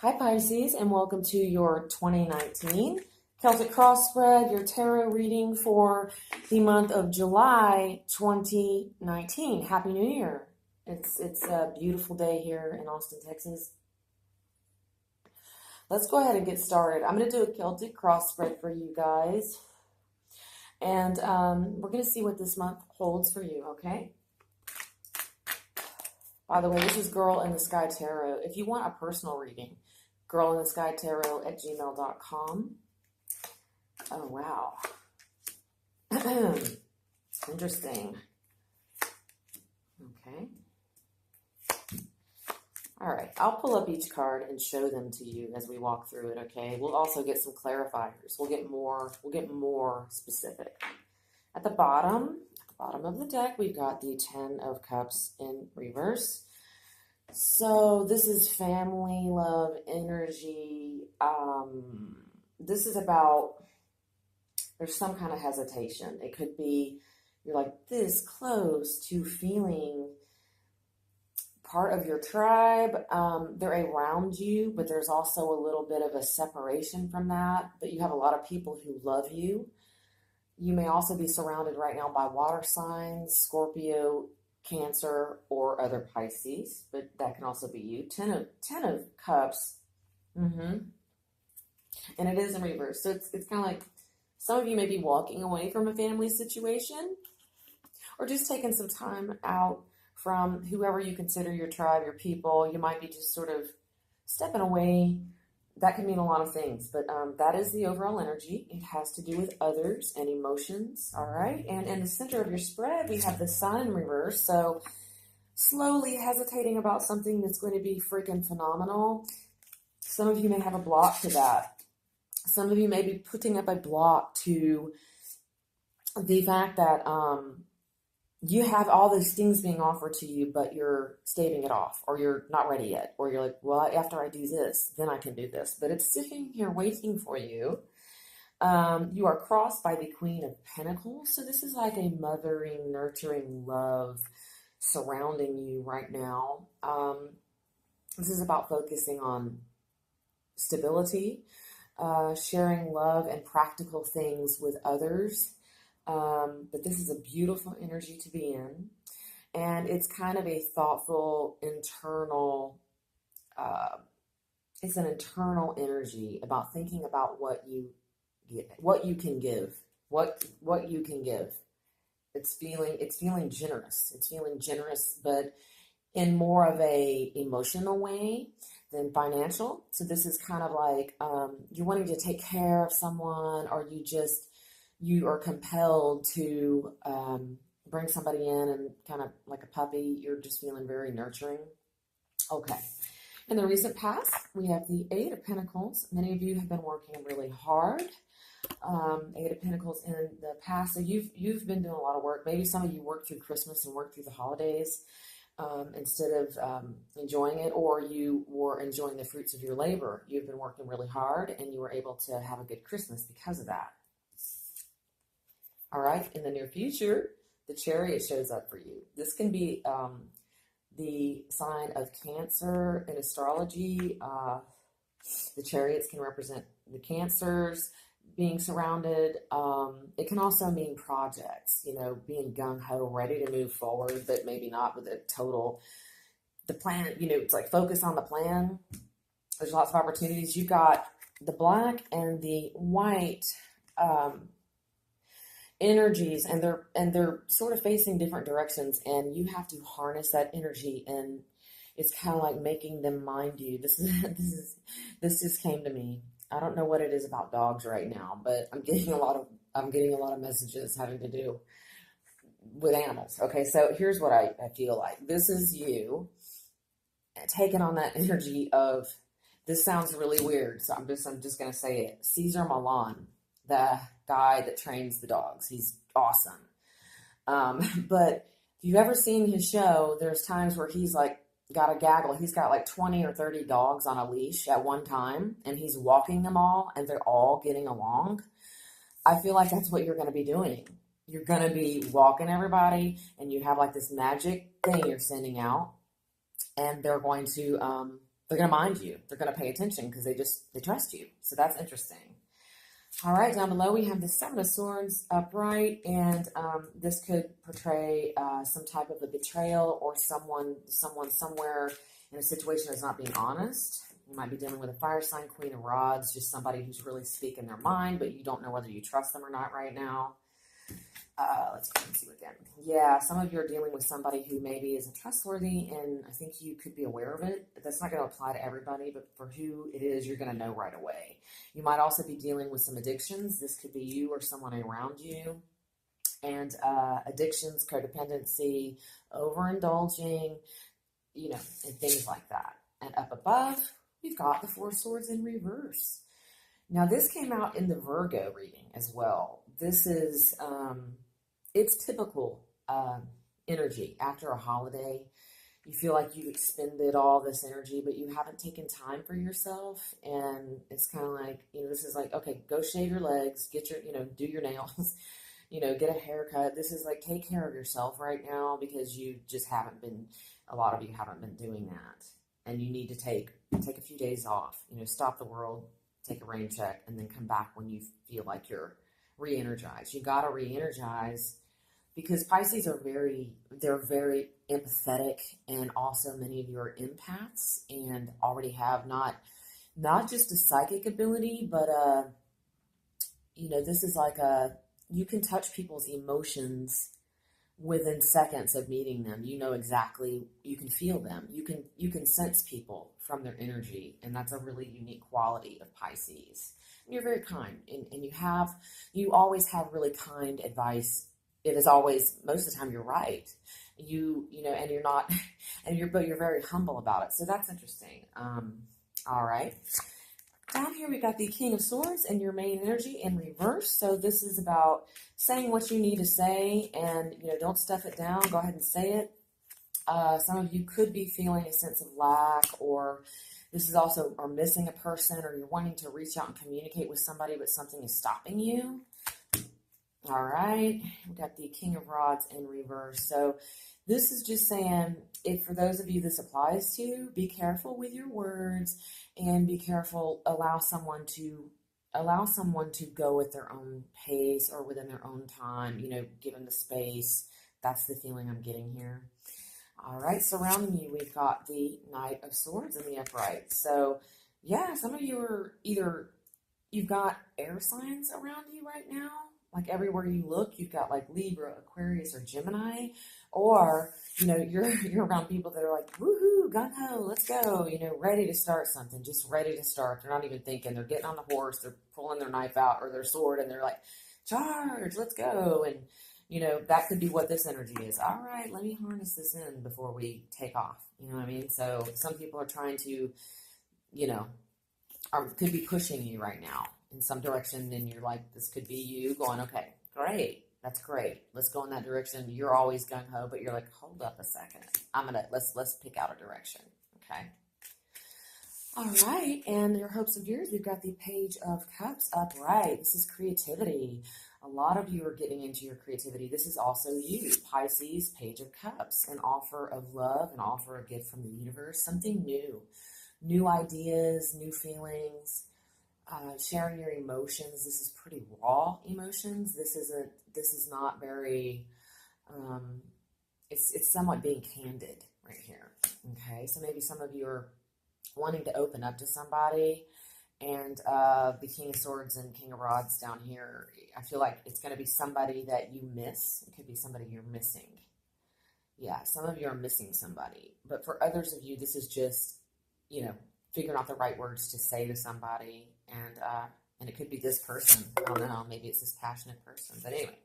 Hi Pisces, and welcome to your 2019 Celtic Cross Spread, your tarot reading for the month of July 2019. Happy New Year. It's a beautiful day here in Austin, Texas. Let's go ahead and get started. I'm going to do a Celtic Cross Spread for you guys, and we're going to see what this month holds for you, okay? By the way, this is Girl in the Sky Tarot. If you want a personal reading, girlintheskytarot@gmail.com. Oh, wow. Interesting. Okay. All right. I'll pull up each card and show them to you as we walk through it, okay? We'll also get some clarifiers. We'll get more specific. At the bottom of the deck, we've got the 10 of Cups in reverse. So this is family, love, energy. This is about, there's some kind of hesitation. It could be you're like this close to feeling part of your tribe. They're around you, but there's also a little bit of a separation from that. But you have a lot of people who love you. You may also be surrounded right now by water signs, Scorpio, Cancer, or other Pisces, but that can also be you. 10 of Cups, and it is in reverse. So it's kind of like some of you may be walking away from a family situation, or just taking some time out from whoever you consider your tribe, your people. You might be just sort of stepping away. That can mean a lot of things, but that is the overall energy. It has to do with others and emotions, all right? And in the center of your spread, we have the Sun in reverse, so slowly hesitating about something that's going to be freaking phenomenal. Some of you may have a block to that. Some of you may be putting up a block to the fact that you have all these things being offered to you, but you're staving it off, or you're not ready yet, or you're like, well, after I do this, then I can do this. But it's sitting here waiting for you. You are crossed by the Queen of Pentacles. So this is like a mothering, nurturing love surrounding you right now. This is about focusing on stability, sharing love and practical things with others. But this is a beautiful energy to be in, and it's kind of a thoughtful, internal, it's an internal energy about thinking about what you can give, what you can give. It's feeling generous. It's feeling generous, but in more of a emotional way than financial. So this is kind of like, you're wanting to take care of someone, or you are compelled to bring somebody in, and kind of like a puppy, you're just feeling very nurturing. Okay. In the recent past, we have the 8 of Pentacles. Many of you have been working really hard. 8 of Pentacles in the past. So you've been doing a lot of work. Maybe some of you worked through Christmas and worked through the holidays instead of enjoying it, or you were enjoying the fruits of your labor. You've been working really hard, and you were able to have a good Christmas because of that. All right, in the near future, the Chariot shows up for you. This can be the sign of Cancer in astrology. The Chariots can represent the Cancers being surrounded. It can also mean projects, being gung-ho, ready to move forward, but maybe not with the plan, it's like focus on the plan. There's lots of opportunities. You've got the black and the white energies, and they're sort of facing different directions, and you have to harness that energy, and it's kind of like making them mind you. This just came to me. I don't know what it is about dogs right now, but I'm getting a lot of messages having to do with animals. Okay, so here's what I feel like. This is you taking on that energy of, this sounds really weird, so I'm just gonna say it. Caesar Milan, the guy that trains the dogs. He's awesome. But if you've ever seen his show, there's times where he's like got a gaggle. He's got like 20 or 30 dogs on a leash at one time, and he's walking them all, and they're all getting along. I feel like that's what you're going to be doing. You're going to be walking everybody, and you have like this magic thing you're sending out, and they're going to they're going to mind you. They're going to pay attention because they trust you. So that's interesting. All right, down below we have the Seven of Swords upright, and this could portray some type of a betrayal, or someone somewhere in a situation that's not being honest. You might be dealing with a fire sign, Queen of Rods, just somebody who's really speaking their mind, but you don't know whether you trust them or not right now. Let's go and see again. Yeah, some of you are dealing with somebody who maybe isn't trustworthy, and I think you could be aware of it. That's not going to apply to everybody, but for who it is, you're going to know right away. You might also be dealing with some addictions. This could be you or someone around you. And addictions, codependency, overindulging, you know, and things like that. And up above, we've got the Four of Swords in reverse. Now, this came out in the Virgo reading as well. This is, it's typical energy after a holiday. You feel like you've expended all this energy, but you haven't taken time for yourself. And it's kind of like, you know, this is like, okay, go shave your legs, get your, you know, do your nails, you know, get a haircut. This is like, take care of yourself right now, because you just haven't been, a lot of you haven't been doing that. And you need to take a few days off, you know, stop the world, take a rain check, and then come back when you feel like you're re-energized. You got to re-energize, because Pisces are they're very empathetic, and also many of you are empaths and already have not just a psychic ability, but you know, this is like you can touch people's emotions within seconds of meeting them. You know exactly, you can feel them. You can sense people from their energy, and that's a really unique quality of Pisces. And you're very kind, and you always have really kind advice. It is always, most of the time, you're right. You know, and you're not, but you're very humble about it. So that's interesting. All right. Down here, we got the King of Swords and your main energy in reverse. So this is about saying what you need to say, and, you know, don't stuff it down. Go ahead and say it. Some of you could be feeling a sense of lack, or this is also, or missing a person, or you're wanting to reach out and communicate with somebody, but something is stopping you. All right, we got the King of Rods in reverse. So this is just saying, if for those of you this applies to, be careful with your words, and be careful, allow someone to go at their own pace or within their own time, you know, give them the space. That's the feeling I'm getting here. All right, surrounding you, we've got the Knight of Swords in the upright. So yeah, some of you are you've got air signs around you right now. Like everywhere you look, you've got like Libra, Aquarius, or Gemini, or, you know, you're around people that are like, woohoo, gung ho, let's go, you know, ready to start something, just ready to start. They're not even thinking. They're getting on the horse, they're pulling their knife out or their sword, and they're like, charge, let's go. And, you know, that could be what this energy is. All right, let me harness this in before we take off. You know what I mean? So some people are trying to, you know, or could be pushing you right now in some direction, and you're like, this could be you going, okay, great, that's great, let's go in that direction. You're always gung-ho, but you're like, hold up a second, let's pick out a direction. Okay, all right. And your hopes and fears, we've got the Page of Cups upright. This is creativity. A lot of you are getting into your creativity. This is also you, Pisces, Page of Cups, an offer of love, an offer of gift from the universe, something new ideas, new feelings. Sharing your emotions. This is pretty raw emotions. This is not very, it's somewhat being candid right here. Okay, so maybe some of you are wanting to open up to somebody, and the King of Swords and King of Rods down here, I feel like it's going to be somebody that you miss. It could be somebody you're missing. Yeah, some of you are missing somebody, but for others of you, this is just, you know, figuring out the right words to say to somebody, and it could be this person. I don't know, maybe it's this passionate person, but anyway.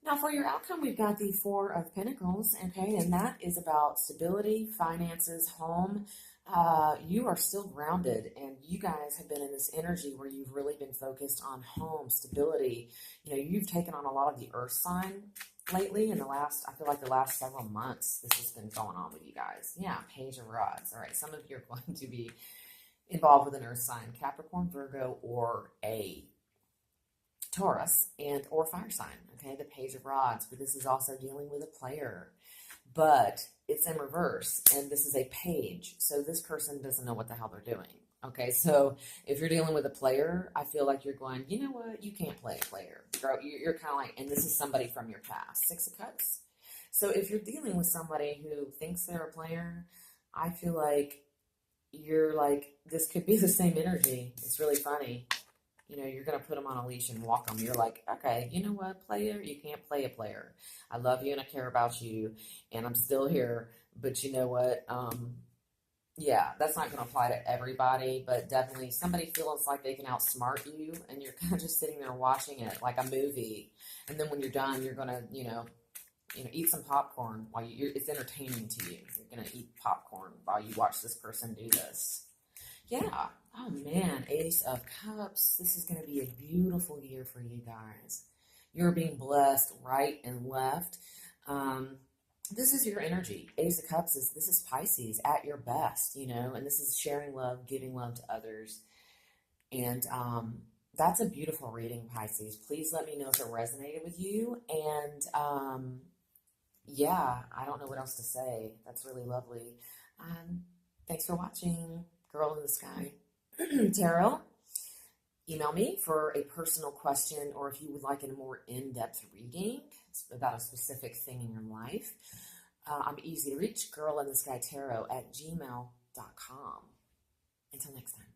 Now for your outcome, we've got the Four of Pentacles, okay, and that is about stability, finances, home. You are still grounded, and you guys have been in this energy where you've really been focused on home, stability. You know, you've taken on a lot of the earth sign lately in I feel like the last several months, this has been going on with you guys. Yeah, Page of Rods. All right, some of you are going to be involved with an earth sign, Capricorn, Virgo, or a Taurus, or fire sign. Okay, the Page of Rods, but this is also dealing with a player. but it's in reverse, and this is a page. So this person doesn't know what the hell they're doing. Okay, so if you're dealing with a player, I feel like you're going, you know what? You can't play a player. You're kind of like, and this is somebody from your past. Six of Cups. So if you're dealing with somebody who thinks they're a player, I feel like you're like, this could be the same energy. It's really funny. You know, you're going to put them on a leash and walk them. You're like, okay, you know what, player? You can't play a player. I love you and I care about you, and I'm still here. But you know what? Yeah, that's not going to apply to everybody, but definitely somebody feels like they can outsmart you, and you're kind of just sitting there watching it like a movie. And then when you're done, you're going to, eat some popcorn while it's entertaining to you. You're going to eat popcorn while you watch this person do this. Yeah. Oh man, Ace of Cups. This is going to be a beautiful year for you guys. You're being blessed right and left. This is your energy. Ace of Cups this is Pisces at your best, and this is sharing love, giving love to others. And that's a beautiful reading, Pisces. Please let me know if it resonated with you. And yeah, I don't know what else to say. That's really lovely. Thanks for watching Girl in the Sky Tarot. Email me for a personal question, or if you would like a more in-depth reading about a specific thing in your life. I'm easy to reach, girlintheskytarot@gmail.com. Until next time.